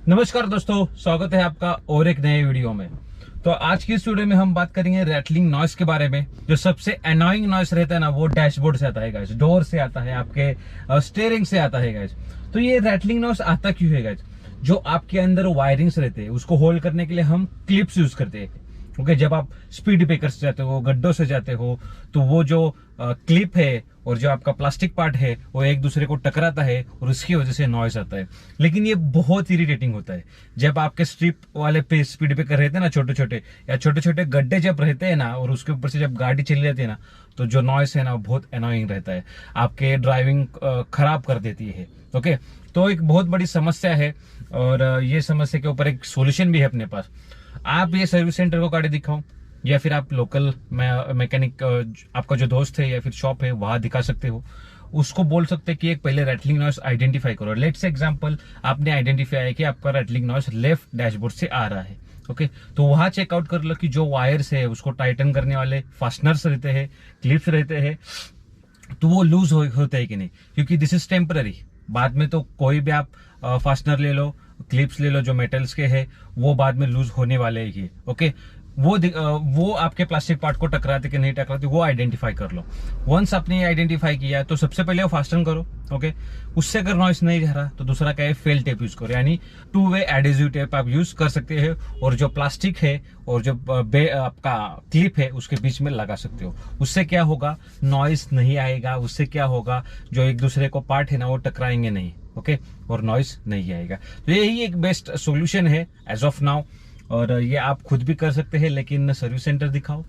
नमस्कार दोस्तों, स्वागत है आपका और एक नए वीडियो में। तो आज की इस वीडियो में हम बात करेंगे रैटलिंग नॉइस के बारे में। जो सबसे एनोइंग नॉइस रहता है ना, वो डैशबोर्ड से आता है गाइस, डोर से आता है, आपके स्टीयरिंग से आता है गाइस। तो ये रैटलिंग नॉइस आता क्यों है गाइस? जो आपके अंदर वायरिंग्स रहते हैं उसको होल्ड करने के लिए हम क्लिप्स यूज करते हैं। ओके, जब आप स्पीड ब्रेकर से जाते हो, गड्ढों से जाते हो, तो वो जो क्लिप है और जो आपका प्लास्टिक पार्ट है वो एक दूसरे को टकराता है और उसकी वजह से नॉइज आता है। लेकिन ये बहुत इरिटेटिंग होता है जब आपके स्ट्रिप वाले पे स्पीड ब्रेकर रहते हैं ना, छोटे छोटे या छोटे छोटे गड्ढे जब रहते हैं ना, और उसके ऊपर से जब गाड़ी चली जाती है ना, तो जो नॉइस है ना वो बहुत एनोइंग रहता है, आपके ड्राइविंग खराब कर देती है। ओके, तो एक बहुत बड़ी समस्या है और ये समस्या के ऊपर एक सोल्यूशन भी है अपने पास। आप ये सर्विस सेंटर को गाड़ी दिखाओ या फिर आप लोकल मैकेनिक, आपका जो दोस्त है या फिर शॉप है, वहां दिखा सकते हो। उसको बोल सकते हैं कि एक पहले रैटलिंग नॉइस आइडेंटिफाई करो। लेट्स एग्जांपल, आपने आइडेंटिफाई है कि आपका रैटलिंग नॉइस लेफ्ट डैशबोर्ड से आ रहा है। ओके, तो वहां चेकआउट कर लो कि जो वायर्स है उसको टाइटन करने वाले फास्टनर्स रहते हैं, क्लिप्स रहते हैं, तो वो लूज होते हैं कि नहीं, क्योंकि दिस इज टेम्पररी। बाद में तो कोई भी आप फास्टनर ले लो, क्लिप्स ले लो जो मेटल्स के हैं, वो बाद में लूज होने वाले ही। ओके, वो आपके प्लास्टिक पार्ट को टकराते कि नहीं टकराते, वो आइडेंटिफाई कर लो। वंस आपने ये आइडेंटिफाई किया तो सबसे पहले वो फास्टन करो। ओके, उससे अगर नॉइस नहीं जा रहा तो दूसरा क्या है, फेल टेप यूज करो, यानी 2-वे एडेसिव टेप आप यूज कर सकते हैं और जो प्लास्टिक है और जो आपका क्लिप है उसके बीच में लगा सकते हो। उससे क्या होगा, नॉइस नहीं आएगा। उससे क्या होगा, जो एक दूसरे को पार्ट है ना वो टकराएंगे नहीं। ओके, और नॉइस नहीं आएगा। तो यही एक बेस्ट सोल्यूशन है एज ऑफ नाउ, और ये आप खुद भी कर सकते हैं, लेकिन सर्विस सेंटर दिखाओ।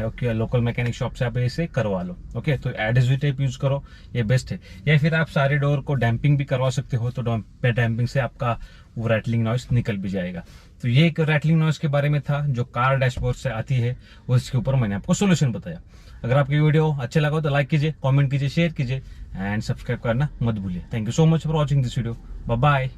ओके, लोकल मैकेनिक शॉप से आप इसे करवा लो। ओके, तो एडेसिव टेप यूज करो, ये बेस्ट है। या फिर आप सारे डोर को डैम्पिंग भी करवा सकते हो, तो डैम्पिंग से आपका वो रैटलिंग नॉइस निकल भी जाएगा। तो ये एक रैटलिंग नॉइस के बारे में था जो कार डैशबोर्ड से आती है, उसके ऊपर मैंने आपको सोल्यूशन बताया। अगर आपकी वीडियो अच्छा लगा हो तो लाइक कीजिए, कमेंट कीजिए, शेयर कीजिए एंड सब्सक्राइब करना मत भूलिए। Thank you so much for watching this video. Bye bye.